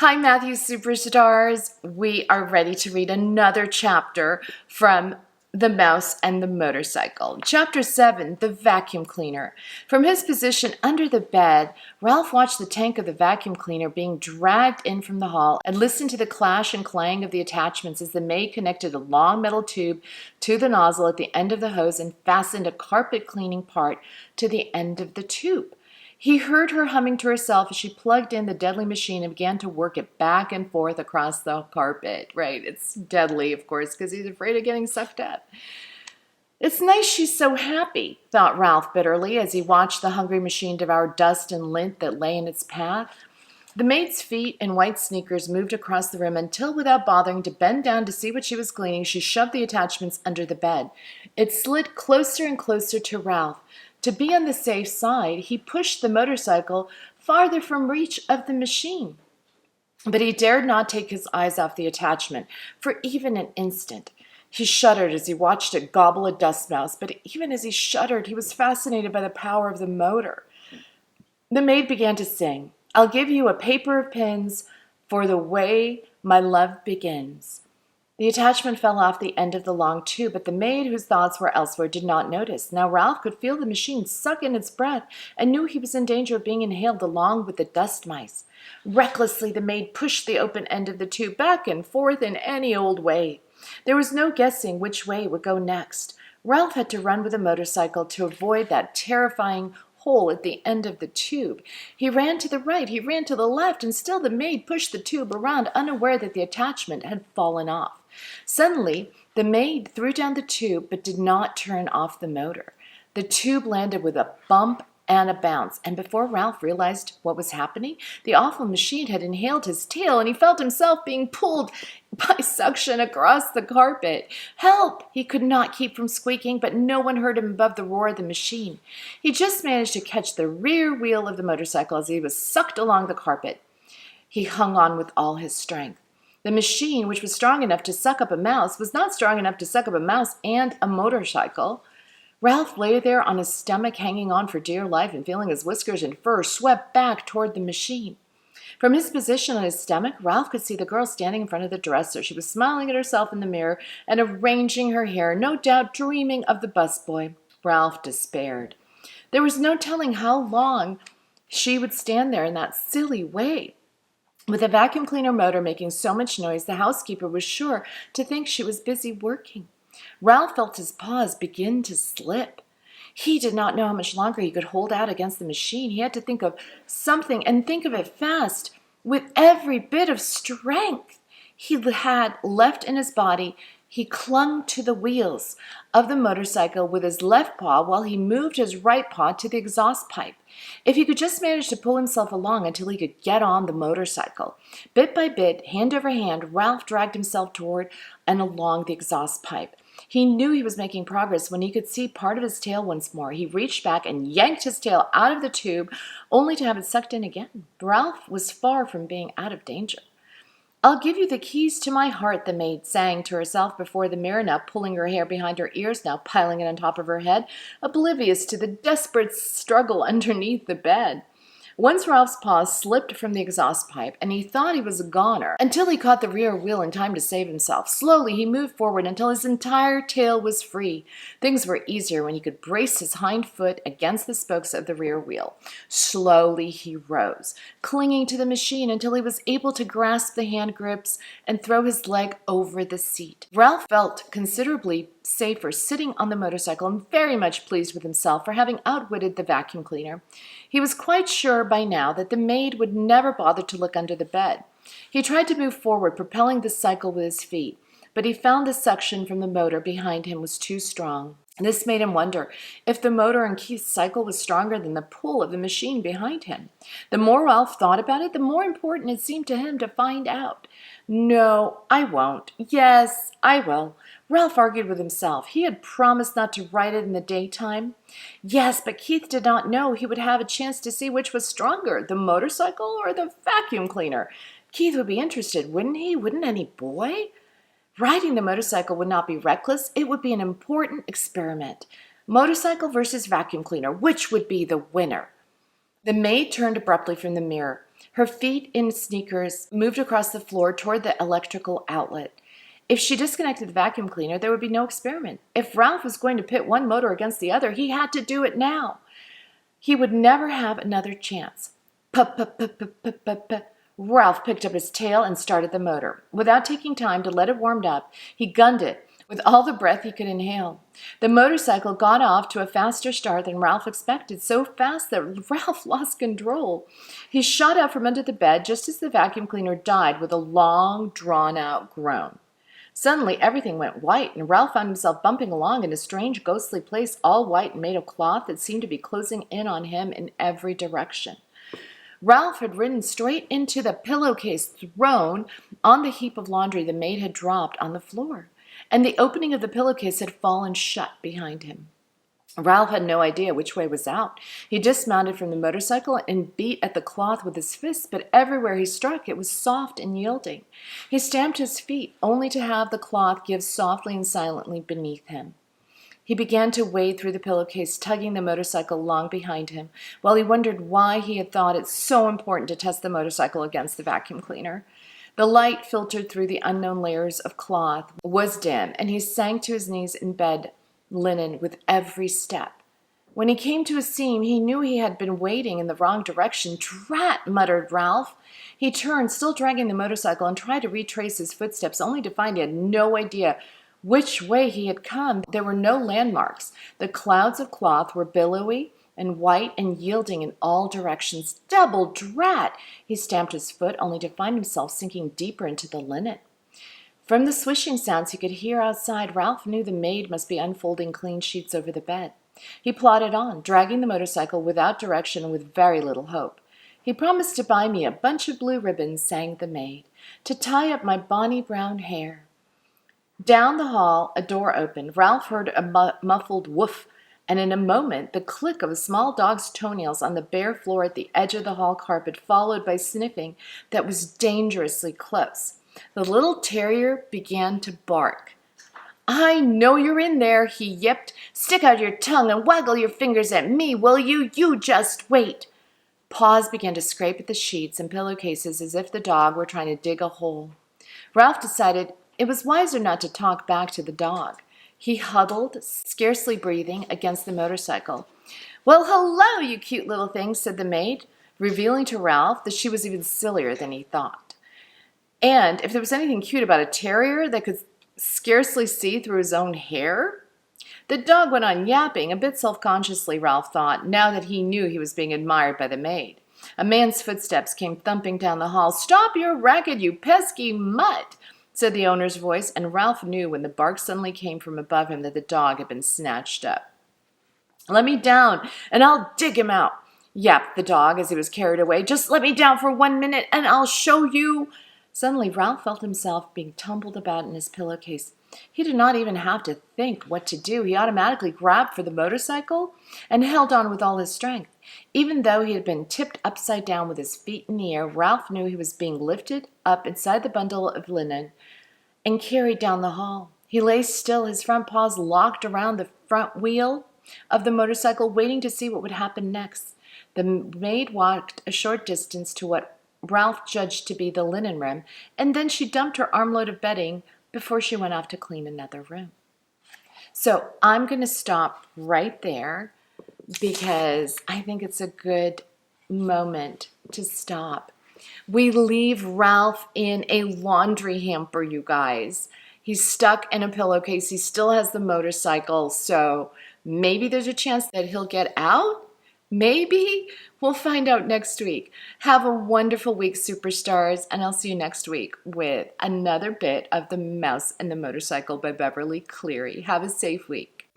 Hi, Matthew Superstars. We are ready to read another chapter from The Mouse and the Motorcycle. Chapter 7, The Vacuum Cleaner. From his position under the bed, Ralph watched the tank of the vacuum cleaner being dragged in from the hall and listened to the clash and clang of the attachments as the maid connected a long metal tube to the nozzle at the end of the hose and fastened a carpet cleaning part to the end of the tube. He heard her humming to herself as she plugged in the deadly machine and began to work it back and forth across the carpet. Right, it's deadly, of course, because he's afraid of getting sucked up. It's nice she's so happy, thought Ralph bitterly as he watched the hungry machine devour dust and lint that lay in its path. The maid's feet in white sneakers moved across the room until, without bothering to bend down to see what she was cleaning, she shoved the attachments under the bed. It slid closer and closer to Ralph. To be on the safe side, he pushed the motorcycle farther from reach of the machine. But he dared not take his eyes off the attachment for even an instant. He shuddered as he watched it gobble a dust mouse, but even as he shuddered, he was fascinated by the power of the motor. The maid began to sing, "I'll give you a paper of pins for the way my love begins." The attachment fell off the end of the long tube, but the maid, whose thoughts were elsewhere, did not notice. Now Ralph could feel the machine suck in its breath and knew he was in danger of being inhaled along with the dust mice. Recklessly, the maid pushed the open end of the tube back and forth in any old way. There was no guessing which way it would go next. Ralph had to run with the motorcycle to avoid that terrifying hole at the end of the tube. He ran to the right, he ran to the left, and still the maid pushed the tube around, unaware that the attachment had fallen off. Suddenly, the maid threw down the tube but did not turn off the motor. The tube landed with a bump and a bounce, and before Ralph realized what was happening, the awful machine had inhaled his tail, and he felt himself being pulled by suction across the carpet. "Help!" He could not keep from squeaking, but no one heard him above the roar of the machine. He just managed to catch the rear wheel of the motorcycle as he was sucked along the carpet. He hung on with all his strength. The machine, which was strong enough to suck up a mouse, was not strong enough to suck up a mouse and a motorcycle. Ralph lay there on his stomach, hanging on for dear life and feeling his whiskers and fur swept back toward the machine. From his position on his stomach, Ralph could see the girl standing in front of the dresser. She was smiling at herself in the mirror and arranging her hair, no doubt dreaming of the busboy. Ralph despaired. There was no telling how long she would stand there in that silly way. With the vacuum cleaner motor making so much noise, the housekeeper was sure to think she was busy working. Ralph felt his paws begin to slip. He did not know how much longer he could hold out against the machine. He had to think of something and think of it fast, with every bit of strength he had left in his body. He clung to the wheels of the motorcycle with his left paw while he moved his right paw to the exhaust pipe. If he could just manage to pull himself along until he could get on the motorcycle. Bit by bit, hand over hand, Ralph dragged himself toward and along the exhaust pipe. He knew he was making progress when he could see part of his tail once more. He reached back and yanked his tail out of the tube, only to have it sucked in again. Ralph was far from being out of danger. "I'll give you the keys to my heart," the maid sang to herself before the mirror, now pulling her hair behind her ears, now piling it on top of her head, oblivious to the desperate struggle underneath the bed. Once Ralph's paws slipped from the exhaust pipe, and he thought he was a goner, until he caught the rear wheel in time to save himself. Slowly, he moved forward until his entire tail was free. Things were easier when he could brace his hind foot against the spokes of the rear wheel. Slowly, he rose, clinging to the machine until he was able to grasp the hand grips and throw his leg over the seat. Ralph felt considerably safer sitting on the motorcycle and very much pleased with himself for having outwitted the vacuum cleaner. He was quite sure by now that the maid would never bother to look under the bed. He tried to move forward, propelling the cycle with his feet, but he found the suction from the motor behind him was too strong. This made him wonder if the motor in Keith's cycle was stronger than the pull of the machine behind him. The more Ralph thought about it, the more important it seemed to him to find out. "No, I won't. Yes, I will." Ralph argued with himself. He had promised not to ride it in the daytime. Yes, but Keith did not know he would have a chance to see which was stronger, the motorcycle or the vacuum cleaner. Keith would be interested, wouldn't he? Wouldn't any boy? Riding the motorcycle would not be reckless. It would be an important experiment. Motorcycle versus vacuum cleaner. Which would be the winner? The maid turned abruptly from the mirror. Her feet in sneakers moved across the floor toward the electrical outlet. If she disconnected the vacuum cleaner, there would be no experiment. If Ralph was going to pit one motor against the other, he had to do it now. He would never have another chance. Pup. Ralph picked up his tail and started the motor. Without taking time to let it warm up, he gunned it with all the breath he could inhale. The motorcycle got off to a faster start than Ralph expected, so fast that Ralph lost control. He shot out from under the bed just as the vacuum cleaner died with a long, drawn-out groan. Suddenly, everything went white, and Ralph found himself bumping along in a strange, ghostly place, all white and made of cloth that seemed to be closing in on him in every direction. Ralph had ridden straight into the pillowcase thrown on the heap of laundry the maid had dropped on the floor, and the opening of the pillowcase had fallen shut behind him. Ralph had no idea which way was out. He dismounted from the motorcycle and beat at the cloth with his fists, but everywhere he struck it was soft and yielding. He stamped his feet, only to have the cloth give softly and silently beneath him. He began to wade through the pillowcase, tugging the motorcycle along behind him, while he wondered why he had thought it so important to test the motorcycle against the vacuum cleaner. The light filtered through the unknown layers of cloth was dim, and he sank to his knees in bed linen with every step. When he came to a seam, he knew he had been wading in the wrong direction. "Drat!" muttered Ralph. He turned, still dragging the motorcycle, and tried to retrace his footsteps, only to find he had no idea which way he had come. There were no landmarks. The clouds of cloth were billowy and white and yielding in all directions. Double drat! He stamped his foot, only to find himself sinking deeper into the linen. From the swishing sounds he could hear outside, Ralph knew the maid must be unfolding clean sheets over the bed. He plodded on, dragging the motorcycle without direction and with very little hope. "He promised to buy me a bunch of blue ribbons," sang the maid, "to tie up my bonny brown hair." Down the hall, a door opened. Ralph heard a muffled woof, and in a moment the click of a small dog's toenails on the bare floor at the edge of the hall carpet, followed by sniffing that was dangerously close. The little terrier began to bark. "I know you're in there," he yipped. "Stick out your tongue and waggle your fingers at me, will you? You just wait." Paws began to scrape at the sheets and pillowcases as if the dog were trying to dig a hole. Ralph decided it was wiser not to talk back to the dog. He huddled, scarcely breathing, against the motorcycle. "Well, hello, you cute little thing," said the maid, revealing to Ralph that she was even sillier than he thought. And if there was anything cute about a terrier that could scarcely see through his own hair? The dog went on yapping, a bit self-consciously, Ralph thought, now that he knew he was being admired by the maid. A man's footsteps came thumping down the hall. "Stop your racket, you pesky mutt," said the owner's voice, and Ralph knew when the bark suddenly came from above him that the dog had been snatched up. "Let me down, and I'll dig him out," yapped the dog as he was carried away. "Just let me down for 1 minute, and I'll show you." Suddenly, Ralph felt himself being tumbled about in his pillowcase. He did not even have to think what to do. He automatically grabbed for the motorcycle and held on with all his strength. Even though he had been tipped upside down with his feet in the air, Ralph knew he was being lifted up inside the bundle of linen and carried down the hall. He lay still, his front paws locked around the front wheel of the motorcycle, waiting to see what would happen next. The maid walked a short distance to what Ralph judged to be the linen room, and then she dumped her armload of bedding before she went off to clean another room. So I'm going to stop right there because I think it's a good moment to stop. We leave Ralph in a laundry hamper, you guys. He's stuck in a pillowcase. He still has the motorcycle, so maybe there's a chance that he'll get out. Maybe. We'll find out next week. Have a wonderful week, superstars, and I'll see you next week with another bit of The Mouse and the Motorcycle by Beverly Cleary. Have a safe week.